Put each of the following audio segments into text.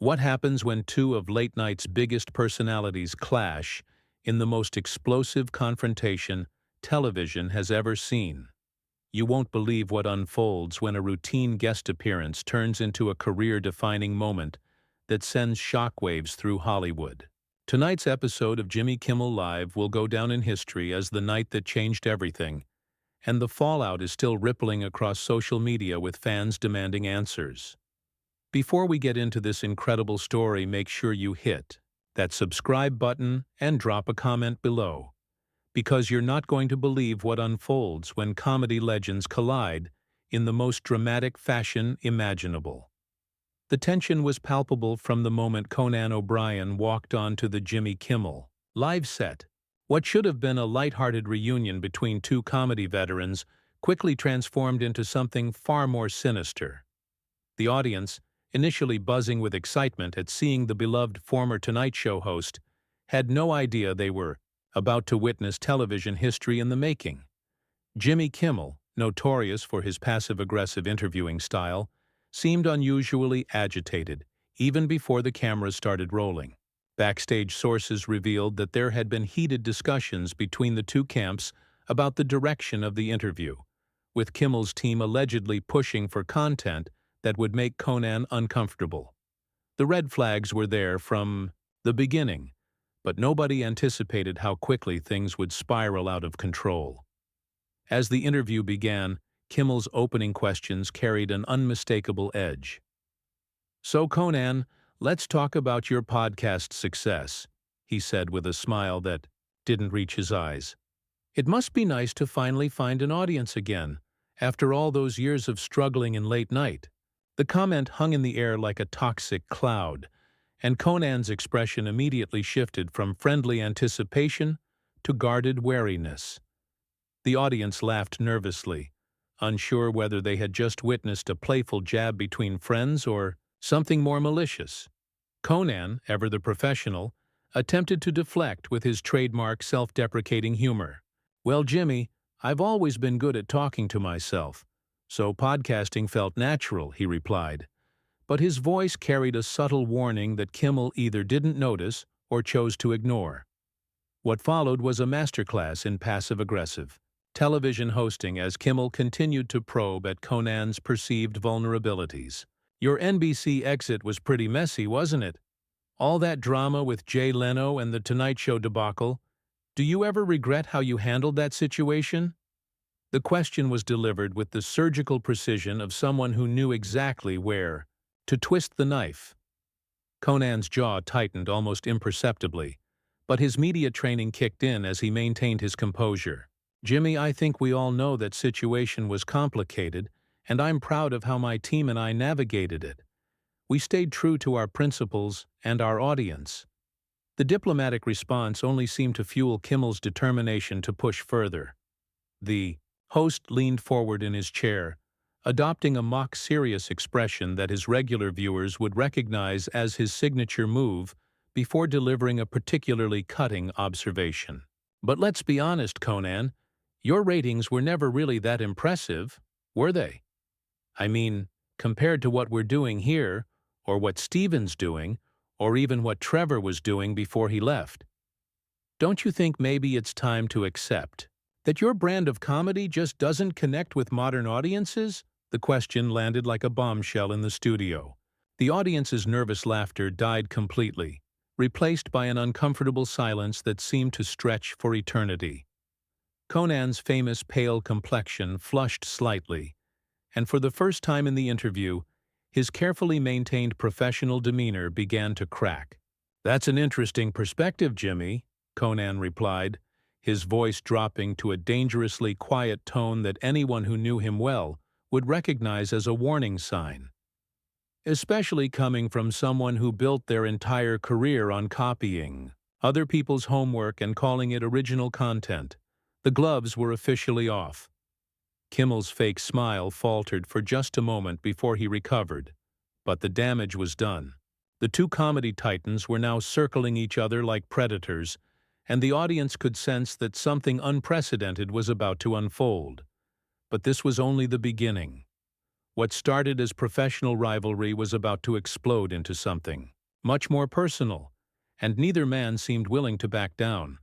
What happens when two of late night's biggest personalities clash in the most explosive confrontation television has ever seen? You won't believe what unfolds when a routine guest appearance turns into a career-defining moment that sends shockwaves through Hollywood. Tonight's episode of Jimmy Kimmel Live will go down in history as the night that changed everything, and the fallout is still rippling across social media with fans demanding answers. Before we get into this incredible story, make sure you hit that subscribe button and drop a comment below, because you're not going to believe what unfolds when comedy legends collide in the most dramatic fashion imaginable. The tension was palpable from the moment Conan O'Brien walked onto the Jimmy Kimmel Live set. What should have been a lighthearted reunion between two comedy veterans quickly transformed into something far more sinister. The audience, initially buzzing with excitement at seeing the beloved former Tonight Show host, had no idea they were about to witness television history in the making. Jimmy Kimmel, notorious for his passive-aggressive interviewing style, seemed unusually agitated even before the cameras started rolling. Backstage sources revealed that there had been heated discussions between the two camps about the direction of the interview, with Kimmel's team allegedly pushing for content that would make Conan uncomfortable. The red flags were there from the beginning, but nobody anticipated how quickly things would spiral out of control. As the interview began, Kimmel's opening questions carried an unmistakable edge. "So Conan, let's talk about your podcast success," he said with a smile that didn't reach his eyes. "It must be nice to finally find an audience again, after all those years of struggling in late night." The comment hung in the air like a toxic cloud, and Conan's expression immediately shifted from friendly anticipation to guarded wariness. The audience laughed nervously, unsure whether they had just witnessed a playful jab between friends or something more malicious. Conan, ever the professional, attempted to deflect with his trademark self-deprecating humor. "Well, Jimmy, I've always been good at talking to myself, so podcasting felt natural," he replied. But his voice carried a subtle warning that Kimmel either didn't notice or chose to ignore. What followed was a masterclass in passive-aggressive television hosting as Kimmel continued to probe at Conan's perceived vulnerabilities. "Your NBC exit was pretty messy, wasn't it? All that drama with Jay Leno and the Tonight Show debacle. Do you ever regret how you handled that situation?" The question was delivered with the surgical precision of someone who knew exactly where to twist the knife. Conan's jaw tightened almost imperceptibly, but his media training kicked in as he maintained his composure. "Jimmy, I think we all know that situation was complicated, and I'm proud of how my team and I navigated it. We stayed true to our principles and our audience." The diplomatic response only seemed to fuel Kimmel's determination to push further. The host leaned forward in his chair, adopting a mock-serious expression that his regular viewers would recognize as his signature move before delivering a particularly cutting observation. "But let's be honest, Conan, your ratings were never really that impressive, were they? I mean, compared to what we're doing here, or what Steven's doing, or even what Trevor was doing before he left. Don't you think maybe it's time to accept that your brand of comedy just doesn't connect with modern audiences?" The question landed like a bombshell in the studio. The audience's nervous laughter died completely, replaced by an uncomfortable silence that seemed to stretch for eternity. Conan's famous pale complexion flushed slightly, and for the first time in the interview, his carefully maintained professional demeanor began to crack. "That's an interesting perspective, Jimmy," Conan replied, his voice dropping to a dangerously quiet tone that anyone who knew him well would recognize as a warning sign. "Especially coming from someone who built their entire career on copying other people's homework and calling it original content." The gloves were officially off. Kimmel's fake smile faltered for just a moment before he recovered, but the damage was done. The two comedy titans were now circling each other like predators, and the audience could sense that something unprecedented was about to unfold. But this was only the beginning. What started as professional rivalry was about to explode into something much more personal, and neither man seemed willing to back down.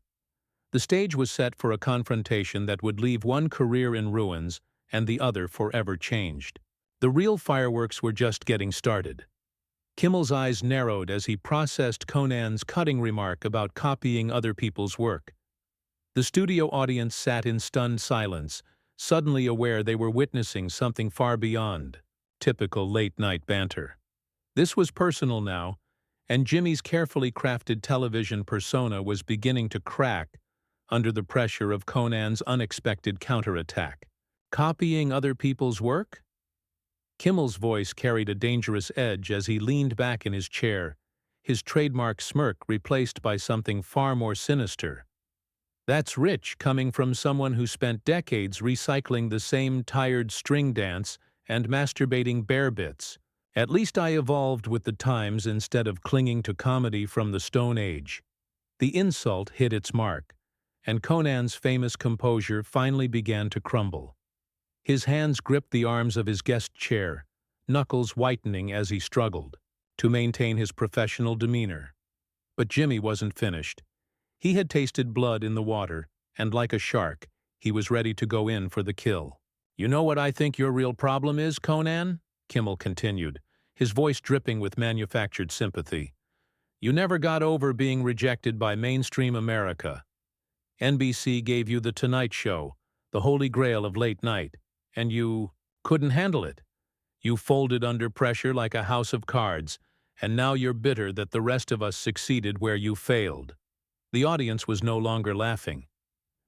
The stage was set for a confrontation that would leave one career in ruins and the other forever changed. The real fireworks were just getting started. Kimmel's eyes narrowed as he processed Conan's cutting remark about copying other people's work. The studio audience sat in stunned silence, suddenly aware they were witnessing something far beyond typical late-night banter. This was personal now, and Jimmy's carefully crafted television persona was beginning to crack under the pressure of Conan's unexpected counterattack. Copying other people's work? Kimmel's voice carried a dangerous edge as he leaned back in his chair, his trademark smirk replaced by something far more sinister. That's rich coming from someone who spent decades recycling the same tired string dance and masturbating bear bits. At least I evolved with the times instead of clinging to comedy from the Stone Age. The insult hit its mark, and Conan's famous composure finally began to crumble. His hands gripped the arms of his guest chair, knuckles whitening as he struggled to maintain his professional demeanor. But Jimmy wasn't finished. He had tasted blood in the water, and like a shark, he was ready to go in for the kill. "You know what I think your real problem is, Conan?" Kimmel continued, his voice dripping with manufactured sympathy. "You never got over being rejected by mainstream America. NBC gave you The Tonight Show, the holy grail of late night, and you couldn't handle it. You folded under pressure like a house of cards, and now you're bitter that the rest of us succeeded where you failed." The audience was no longer laughing.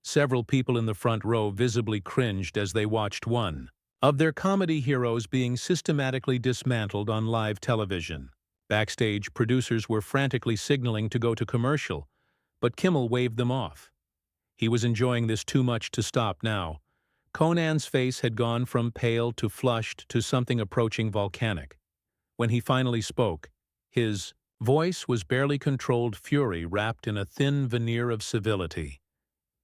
Several people in the front row visibly cringed as they watched one of their comedy heroes being systematically dismantled on live television. Backstage, producers were frantically signaling to go to commercial, but Kimmel waved them off. He was enjoying this too much to stop now. Conan's face had gone from pale to flushed to something approaching volcanic. When he finally spoke, his voice was barely controlled fury wrapped in a thin veneer of civility.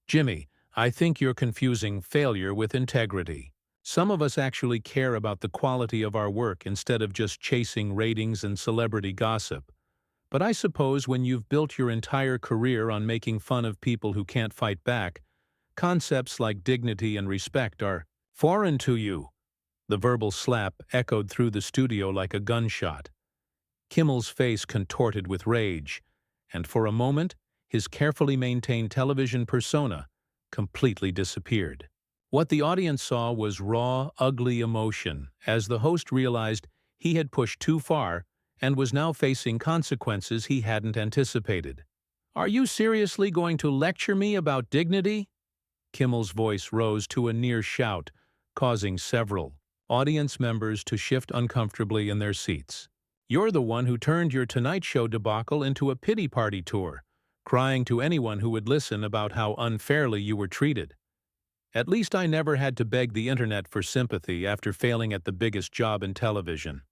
"Jimmy, I think you're confusing failure with integrity. Some of us actually care about the quality of our work instead of just chasing ratings and celebrity gossip. But I suppose when you've built your entire career on making fun of people who can't fight back, concepts like dignity and respect are foreign to you." The verbal slap echoed through the studio like a gunshot. Kimmel's face contorted with rage, and for a moment, his carefully maintained television persona completely disappeared. What the audience saw was raw, ugly emotion as the host realized he had pushed too far and was now facing consequences he hadn't anticipated. "Are you seriously going to lecture me about dignity?" Kimmel's voice rose to a near shout, causing several audience members to shift uncomfortably in their seats. "You're the one who turned your Tonight Show debacle into a pity party tour, crying to anyone who would listen about how unfairly you were treated. At least I never had to beg the internet for sympathy after failing at the biggest job in television."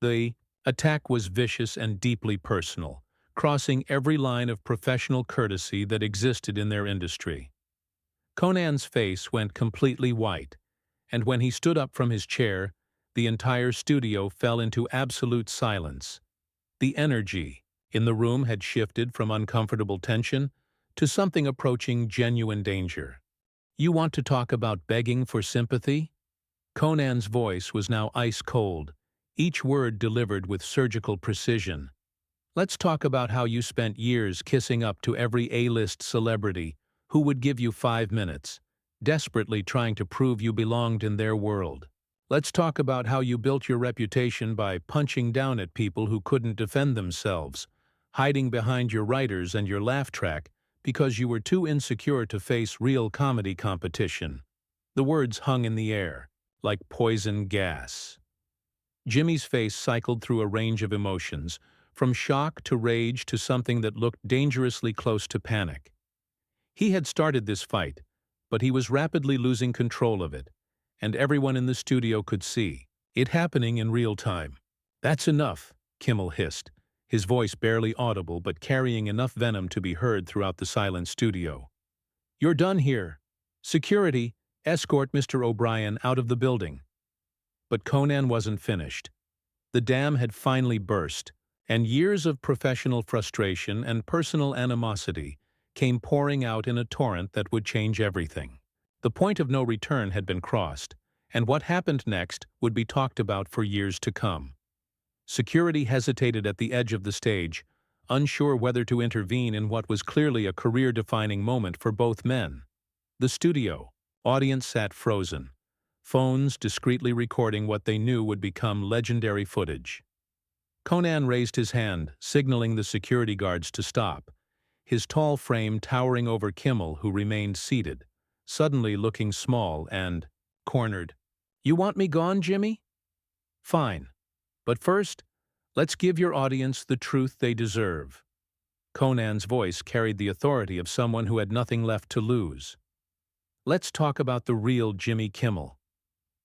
The attack was vicious and deeply personal, crossing every line of professional courtesy that existed in their industry. Conan's face went completely white, and when he stood up from his chair, the entire studio fell into absolute silence. The energy in the room had shifted from uncomfortable tension to something approaching genuine danger. "You want to talk about begging for sympathy?" Conan's voice was now ice-cold, each word delivered with surgical precision. "Let's talk about how you spent years kissing up to every A-list celebrity who would give you 5 minutes, desperately trying to prove you belonged in their world. Let's talk about how you built your reputation by punching down at people who couldn't defend themselves, hiding behind your writers and your laugh track because you were too insecure to face real comedy competition." The words hung in the air, like poison gas. Jimmy's face cycled through a range of emotions, from shock to rage to something that looked dangerously close to panic. He had started this fight, but he was rapidly losing control of it, and everyone in the studio could see it happening in real time. "That's enough," Kimmel hissed, his voice barely audible but carrying enough venom to be heard throughout the silent studio. "You're done here. Security, escort Mr. O'Brien out of the building." But Conan wasn't finished. The dam had finally burst, and years of professional frustration and personal animosity came pouring out in a torrent that would change everything. The point of no return had been crossed, and what happened next would be talked about for years to come. Security hesitated at the edge of the stage, unsure whether to intervene in what was clearly a career-defining moment for both men. The studio audience sat frozen, phones discreetly recording what they knew would become legendary footage. Conan raised his hand, signaling the security guards to stop, his tall frame towering over Kimmel, who remained seated, suddenly looking small and cornered. "You want me gone, Jimmy? Fine. But first, let's give your audience the truth they deserve." Conan's voice carried the authority of someone who had nothing left to lose. "Let's talk about the real Jimmy Kimmel,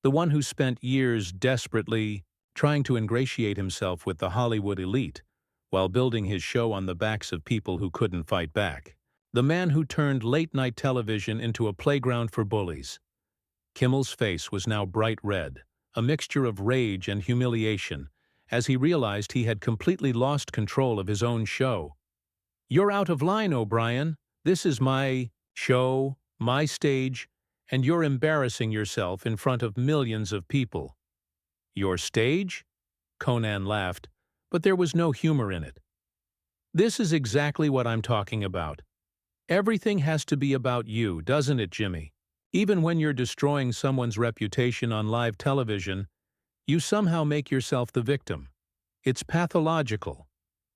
the one who spent years desperately trying to ingratiate himself with the Hollywood elite while building his show on the backs of people who couldn't fight back. The man who turned late-night television into a playground for bullies." Kimmel's face was now bright red, a mixture of rage and humiliation, as he realized he had completely lost control of his own show. "You're out of line, O'Brien. This is my show, my stage, and you're embarrassing yourself in front of millions of people." "Your stage?" Conan laughed, but there was no humor in it. "This is exactly what I'm talking about. Everything has to be about you, doesn't it, Jimmy? Even when you're destroying someone's reputation on live television, you somehow make yourself the victim. It's pathological."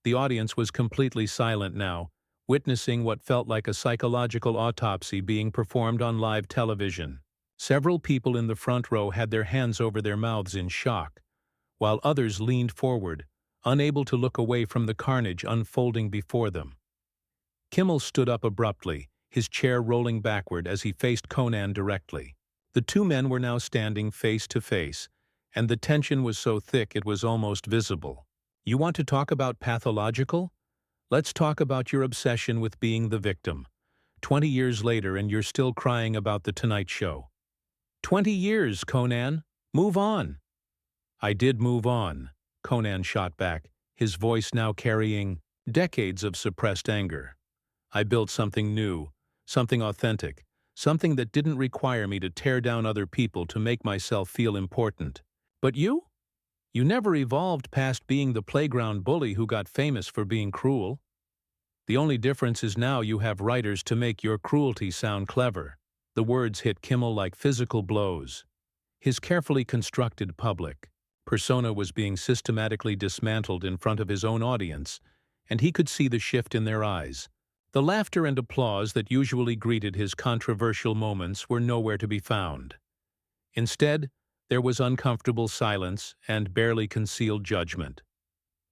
The audience was completely silent now, witnessing what felt like a psychological autopsy being performed on live television. Several people in the front row had their hands over their mouths in shock, while others leaned forward, unable to look away from the carnage unfolding before them. Kimmel stood up abruptly, his chair rolling backward as he faced Conan directly. The two men were now standing face to face, and the tension was so thick it was almost visible. "You want to talk about pathological? Let's talk about your obsession with being the victim. 20 years later and you're still crying about The Tonight Show." 20 years, Conan. Move on." "I did move on," Conan shot back, his voice now carrying decades of suppressed anger. "I built something new, something authentic, something that didn't require me to tear down other people to make myself feel important. But you? You never evolved past being the playground bully who got famous for being cruel. The only difference is now you have writers to make your cruelty sound clever." The words hit Kimmel like physical blows. His carefully constructed public persona was being systematically dismantled in front of his own audience, and he could see the shift in their eyes. The laughter and applause that usually greeted his controversial moments were nowhere to be found. Instead, there was uncomfortable silence and barely concealed judgment.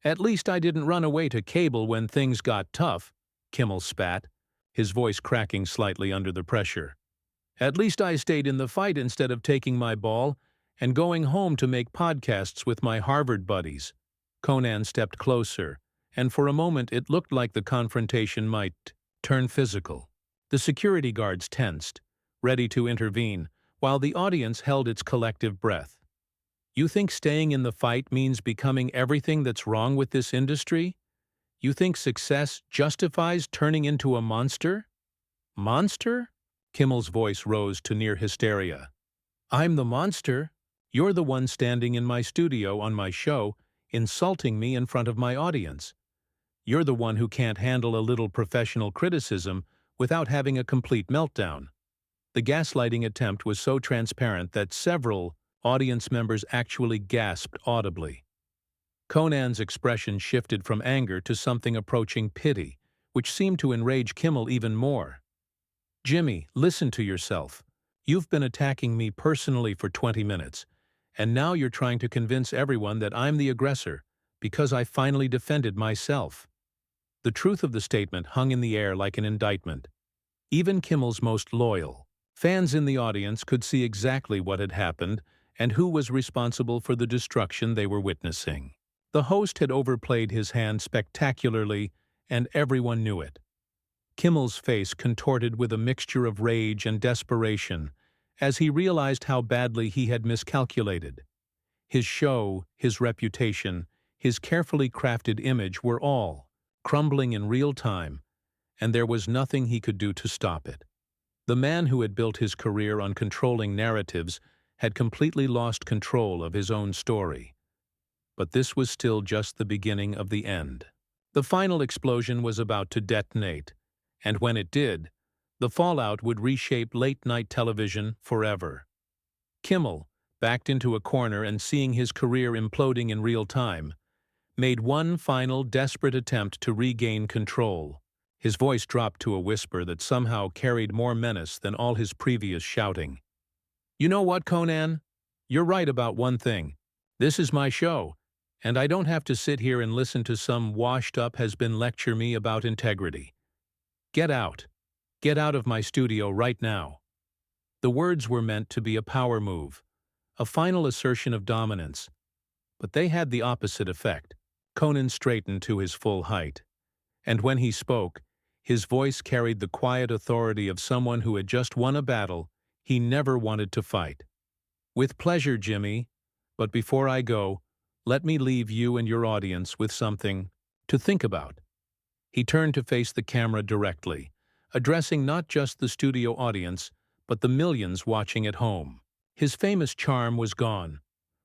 "At least I didn't run away to cable when things got tough," Kimmel spat, his voice cracking slightly under the pressure. "At least I stayed in the fight instead of taking my ball and going home to make podcasts with my Harvard buddies." Conan stepped closer, and for a moment it looked like the confrontation might turn physical. The security guards tensed, ready to intervene, while the audience held its collective breath. "You think staying in the fight means becoming everything that's wrong with this industry? You think success justifies turning into a monster?" "Monster?" Kimmel's voice rose to near hysteria. "I'm the monster. You're the one standing in my studio on my show, insulting me in front of my audience. You're the one who can't handle a little professional criticism without having a complete meltdown." The gaslighting attempt was so transparent that several audience members actually gasped audibly. Conan's expression shifted from anger to something approaching pity, which seemed to enrage Kimmel even more. "Jimmy, listen to yourself. You've been attacking me personally for 20 minutes, and now you're trying to convince everyone that I'm the aggressor because I finally defended myself." The truth of the statement hung in the air like an indictment. Even Kimmel's most loyal fans in the audience could see exactly what had happened and who was responsible for the destruction they were witnessing. The host had overplayed his hand spectacularly, and everyone knew it. Kimmel's face contorted with a mixture of rage and desperation as he realized how badly he had miscalculated. His show, his reputation, His carefully crafted image were all crumbling in real time, and there was nothing he could do to stop it. The man who had built his career on controlling narratives had completely lost control of his own story. But this was still just the beginning of the end. The final explosion was about to detonate, and when it did, the fallout would reshape late-night television forever. Kimmel, backed into a corner and seeing his career imploding in real time, made one final desperate attempt to regain control. His voice dropped to a whisper that somehow carried more menace than all his previous shouting. "You know what, Conan? You're right about one thing. This is my show, and I don't have to sit here and listen to some washed-up has-been lecture me about integrity. Get out. Get out of my studio right now." The words were meant to be a power move, a final assertion of dominance, but they had the opposite effect. Conan straightened to his full height, and when he spoke, his voice carried the quiet authority of someone who had just won a battle he never wanted to fight. "With pleasure, Jimmy, but before I go, let me leave you and your audience with something to think about." He turned to face the camera directly, addressing not just the studio audience, but the millions watching at home. His famous charm was gone,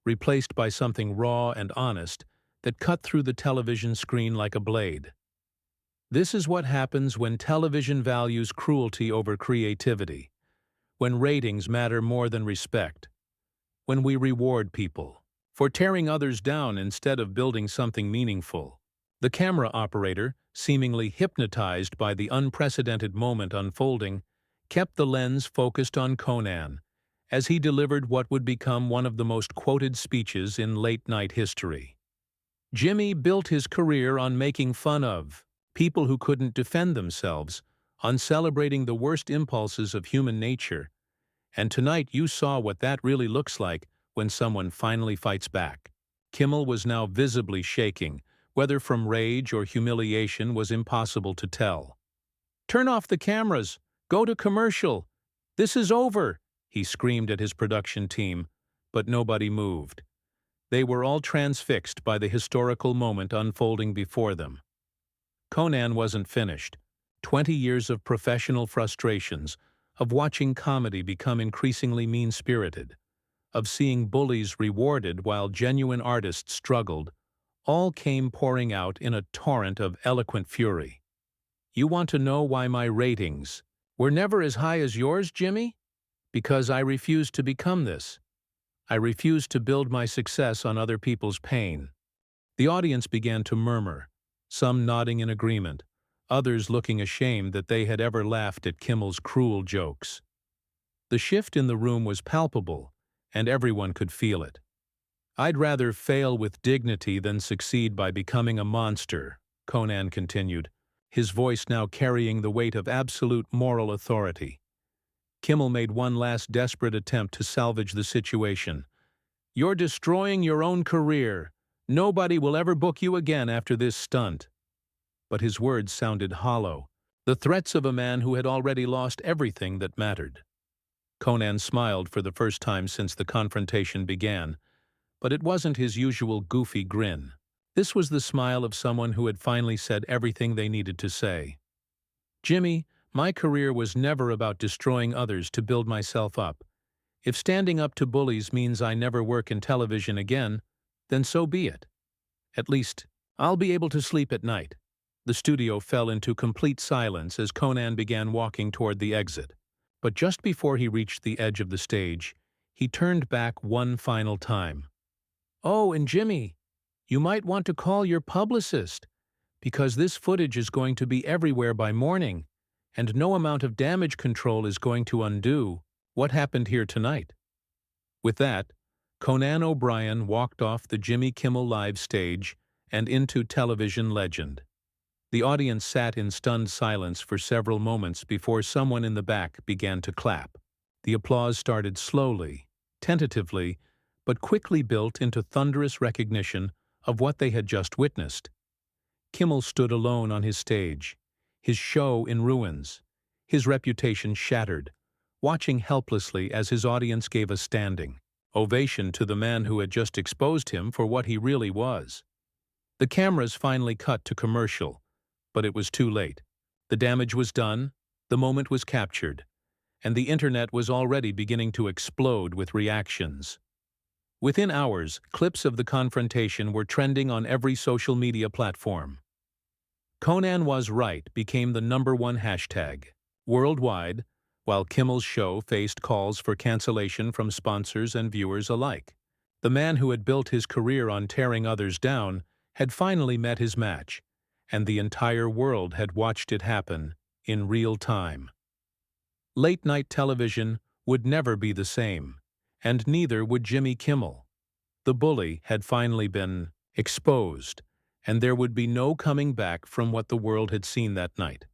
replaced by something raw and honest that cut through the television screen like a blade. This is what happens when television values cruelty over creativity, when ratings matter more than respect, when we reward people for tearing others down instead of building something meaningful. The camera operator, seemingly hypnotized by the unprecedented moment unfolding, kept the lens focused on Conan as he delivered what would become one of the most quoted speeches in late-night history. Jimmy built his career on making fun of people who couldn't defend themselves, on celebrating the worst impulses of human nature, and tonight you saw what that really looks like when someone finally fights back. Kimmel was now visibly shaking, whether from rage or humiliation was impossible to tell. "Turn off the cameras! Go to commercial! This is over!" he screamed at his production team, but nobody moved. They were all transfixed by the historical moment unfolding before them. Conan wasn't finished. 20 years of professional frustrations, of watching comedy become increasingly mean-spirited, of seeing bullies rewarded while genuine artists struggled, all came pouring out in a torrent of eloquent fury. "You want to know why my ratings were never as high as yours, Jimmy? Because I refused to become this. I refused to build my success on other people's pain." The audience began to murmur, some nodding in agreement, others looking ashamed that they had ever laughed at Kimmel's cruel jokes. The shift in the room was palpable, and everyone could feel it. "I'd rather fail with dignity than succeed by becoming a monster," Conan continued, his voice now carrying the weight of absolute moral authority. Kimmel made one last desperate attempt to salvage the situation. "You're destroying your own career. Nobody will ever book you again after this stunt." But his words sounded hollow, the threats of a man who had already lost everything that mattered. Conan smiled for the first time since the confrontation began, but it wasn't his usual goofy grin. This was the smile of someone who had finally said everything they needed to say. "Jimmy, my career was never about destroying others to build myself up. If standing up to bullies means I never work in television again, then so be it. At least, I'll be able to sleep at night." The studio fell into complete silence as Conan began walking toward the exit. But just before he reached the edge of the stage, he turned back one final time. "Oh, and Jimmy, you might want to call your publicist, because this footage is going to be everywhere by morning, and no amount of damage control is going to undo what happened here tonight." With that, Conan O'Brien walked off the Jimmy Kimmel Live stage and into television legend. The audience sat in stunned silence for several moments before someone in the back began to clap. The applause started slowly, tentatively, but quickly built into thunderous recognition of what they had just witnessed. Kimmel stood alone on his stage, his show in ruins, his reputation shattered, watching helplessly as his audience gave a standing ovation to the man who had just exposed him for what he really was. The cameras finally cut to commercial, but it was too late. The damage was done, the moment was captured, and the internet was already beginning to explode with reactions. Within hours, clips of the confrontation were trending on every social media platform. Conan was right became the #1 hashtag worldwide, while Kimmel's show faced calls for cancellation from sponsors and viewers alike. The man who had built his career on tearing others down had finally met his match, and the entire world had watched it happen in real time. Late-night television would never be the same, and neither would Jimmy Kimmel. The bully had finally been exposed, and there would be no coming back from what the world had seen that night.